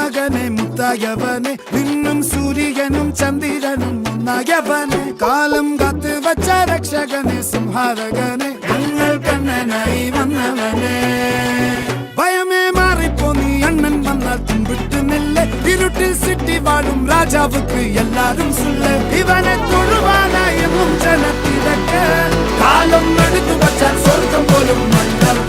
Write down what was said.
മകനെ മുത്തായവനെ നിന്നും സൂര്യനും ചന്ദ്രനും ഒന്നായവനെ കാലം കാത്ത് വച്ച രക്ഷകനെ സംഹാരകനെ ഞങ്ങൾ കണ്ണനായി വന്നവനെ ഭയമേ മാറിപ്പോ നീ അണ്ണൻ വന്നാൽ തുമ്പിട്ട് നില്ല് ഇരുട്ടിൽ സിറ്റി വാഴും രാജാവുക്ക് എല്ലാരും സുല്ല് ഇവനെ തൊഴുവാനായി എന്നും ജനത്തിരക്ക് കാലം എടുത്തു വച്ചാൽ സ്വർഗം പോലും മണ്ണൽ